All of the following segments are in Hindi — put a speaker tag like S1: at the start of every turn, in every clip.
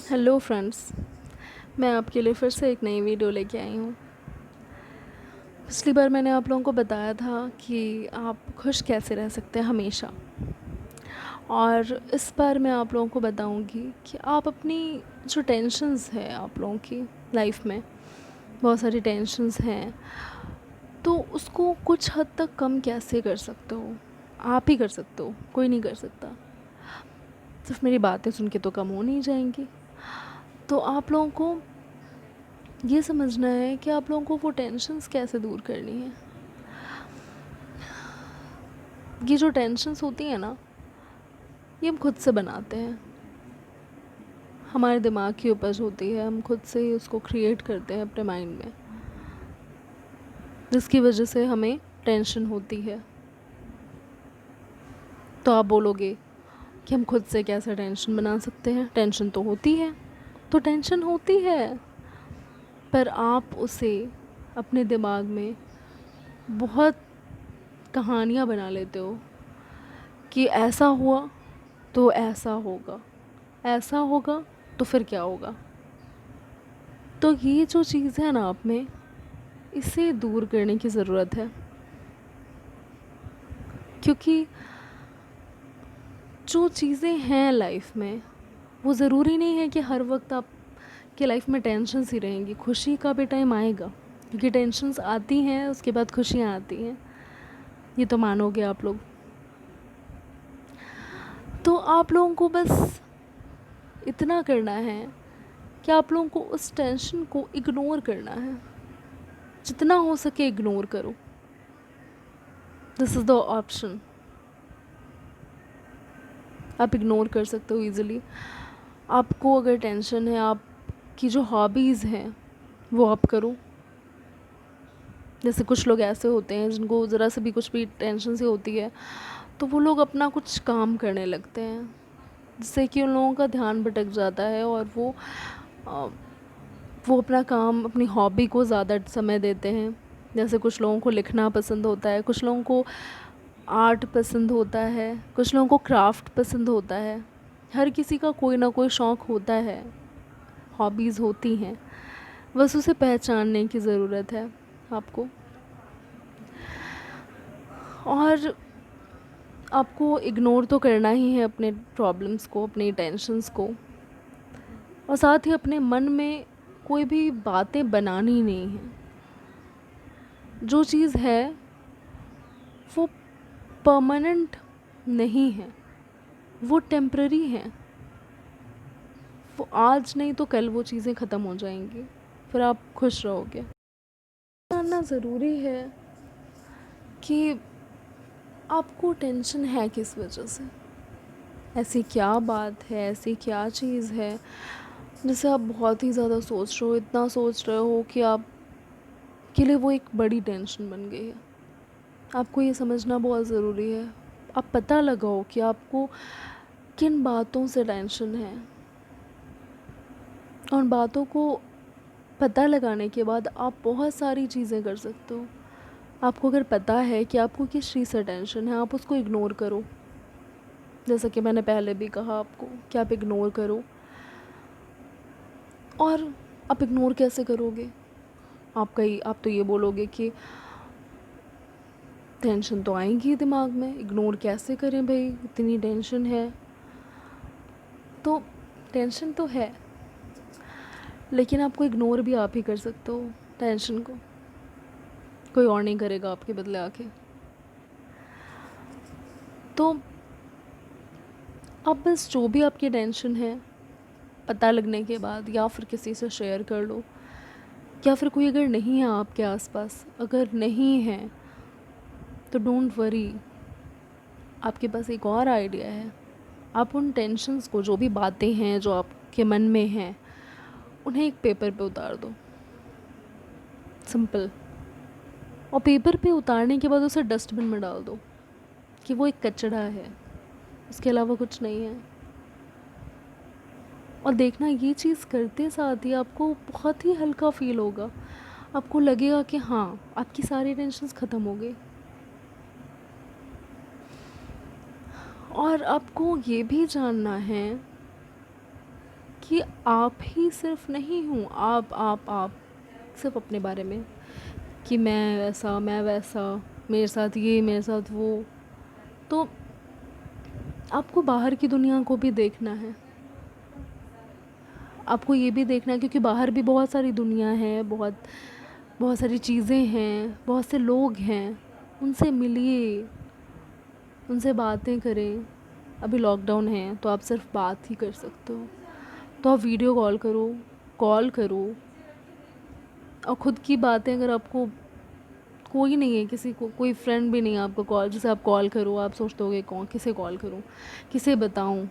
S1: हेलो फ्रेंड्स, मैं आपके लिए फिर से एक नई वीडियो लेके आई हूँ। पिछली बार मैंने आप लोगों को बताया था कि आप खुश कैसे रह सकते हैं हमेशा, और इस बार मैं आप लोगों को बताऊँगी कि आप अपनी जो टेंशन्स है आप लोगों की लाइफ में, बहुत सारी टेंशन्स हैं, तो उसको कुछ हद तक कम कैसे कर सकते हो। आप ही कर सकते हो, कोई नहीं कर सकता। सिर्फ मेरी बातें सुन के तो कम हो नहीं जाएंगी। तो आप लोगों को ये समझना है कि आप लोगों को वो टेंशन्स कैसे दूर करनी है। ये जो टेंशन्स होती हैं ना, ये हम खुद से बनाते हैं, हमारे दिमाग की उपज होती है, हम खुद से ही उसको क्रिएट करते हैं अपने माइंड में, जिसकी वजह से हमें टेंशन होती है। तो आप बोलोगे कि हम खुद से कैसे टेंशन बना सकते हैं, टेंशन तो होती है। तो टेंशन होती है, पर आप उसे अपने दिमाग में बहुत कहानियाँ बना लेते हो कि ऐसा हुआ तो ऐसा होगा, ऐसा होगा तो फिर क्या होगा। तो ये जो चीज़ है ना आप में, इसे दूर करने की ज़रूरत है। क्योंकि जो चीज़ें हैं लाइफ में, वो ज़रूरी नहीं है कि हर वक्त आप की लाइफ में टेंशन्स ही रहेंगी। खुशी का भी टाइम आएगा, क्योंकि टेंशन्स आती हैं उसके बाद खुशियाँ आती हैं, ये तो मानोगे आप लोग। तो आप लोगों को बस इतना करना है कि आप लोगों को उस टेंशन को इग्नोर करना है, जितना हो सके इग्नोर करो। This is the option. आप इग्नोर कर सकते हो ईज़िली। आपको अगर टेंशन है, आपकी जो हॉबीज़ हैं वो आप करो। जैसे कुछ लोग ऐसे होते हैं जिनको ज़रा से भी कुछ भी टेंशन सी होती है, तो वो लोग अपना कुछ काम करने लगते हैं, जिससे कि उन लोगों का ध्यान भटक जाता है और अ, वो अपना काम, अपनी हॉबी को ज़्यादा समय देते हैं। जैसे कुछ लोगों को लिखना पसंद होता है, कुछ लोगों को आर्ट पसंद होता है, कुछ लोगों को क्राफ्ट पसंद होता है। हर किसी का कोई ना कोई शौक़ होता है, हॉबीज़ होती हैं, बस उसे पहचानने की ज़रूरत है आपको। और आपको इग्नोर तो करना ही है अपने प्रॉब्लम्स को, अपनी टेंशन्स को, और साथ ही अपने मन में कोई भी बातें बनानी नहीं है। जो चीज़ है वो परमानेंट नहीं है, वो टेम्पररी है। वो आज नहीं तो कल वो चीज़ें ख़त्म हो जाएंगी, फिर आप खुश रहोगे। जानना ज़रूरी है कि आपको टेंशन है किस वजह से, ऐसी क्या बात है, ऐसी क्या चीज़ है जिसे आप बहुत ही ज़्यादा सोच रहे हो, इतना सोच रहे हो कि आप के लिए वो एक बड़ी टेंशन बन गई है। आपको ये समझना बहुत ज़रूरी है। आप पता लगाओ कि आपको किन बातों से टेंशन है। उन बातों को पता लगाने के बाद आप बहुत सारी चीज़ें कर सकते हो। आपको अगर पता है कि आपको किस चीज़ से टेंशन है, आप उसको इग्नोर करो। जैसा कि मैंने पहले भी कहा आपको कि आप इग्नोर करो। और आप इग्नोर कैसे करोगे? आप तो ये बोलोगे कि टेंशन तो आएगी दिमाग में, इग्नोर कैसे करें भाई, इतनी टेंशन है। तो टेंशन तो है, लेकिन आपको इग्नोर भी आप ही कर सकते हो टेंशन को, कोई और नहीं करेगा आपके बदले आके। तो अब बस जो भी आपकी टेंशन है, पता लगने के बाद या फिर किसी से शेयर कर लो, या फिर कोई अगर नहीं है आपके आसपास, अगर नहीं है तो डोंट वरी, आपके पास एक और आइडिया है। आप उन टेंशन्स को, जो भी बातें हैं जो आपके मन में हैं, उन्हें एक पेपर पे उतार दो, सिंपल। और पेपर पे उतारने के बाद उसे डस्टबिन में डाल दो कि वो एक कचरा है, उसके अलावा कुछ नहीं है। और देखना, ये चीज़ करते साथ ही आपको बहुत ही हल्का फील होगा। आपको लगेगा कि हाँ, आपकी सारी टेंशन्स ख़त्म हो गई। और आपको ये भी जानना है कि आप ही सिर्फ नहीं हूँ, आप सिर्फ अपने बारे में कि मैं ऐसा, मैं वैसा, मेरे साथ ये, मेरे साथ वो। तो आपको बाहर की दुनिया को भी देखना है, आपको ये भी देखना है, क्योंकि बाहर भी बहुत सारी दुनिया है, बहुत बहुत सारी चीज़ें हैं, बहुत से लोग हैं। उनसे मिलिए, उनसे बातें करें। अभी लॉकडाउन है तो आप सिर्फ बात ही कर सकते हो, तो आप वीडियो कॉल करो। और ख़ुद की बातें, अगर आपको कोई नहीं है, किसी को कोई फ्रेंड भी नहीं है आपको कॉल, जिसे आप कॉल करो, आप सोचते होगे कौन, किसे कॉल करूं, किसे बताऊं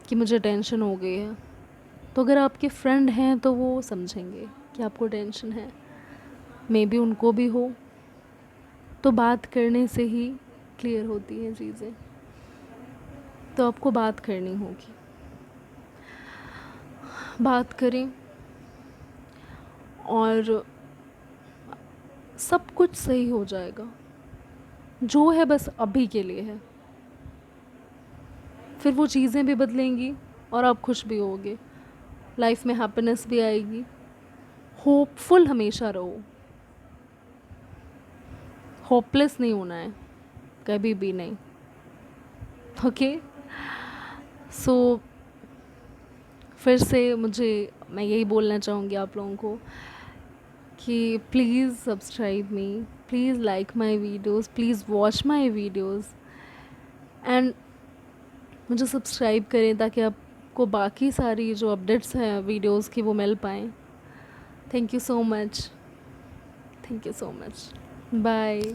S1: कि मुझे टेंशन हो गई है। तो अगर आपके फ्रेंड हैं तो वो समझेंगे कि आपको टेंशन है, मे बी उनको भी हो। तो बात करने से ही क्लियर होती हैं चीज़ें। तो आपको बात करनी होगी, बात करें और सब कुछ सही हो जाएगा। जो है बस अभी के लिए है, फिर वो चीज़ें भी बदलेंगी और आप खुश भी होगे, लाइफ में हैप्पीनेस भी आएगी। होपफुल हमेशा रहो, होपलेस नहीं होना है कभी भी नहीं। ओके, सो फिर से मैं यही बोलना चाहूँगी आप लोगों को कि please subscribe me, please like my videos, please watch my videos and मुझे सब्सक्राइब करें ताकि आपको बाकी सारी जो अपडेट्स हैं वीडियोज़ की वो मिल पाएँ। Thank you so much, thank you so much, bye.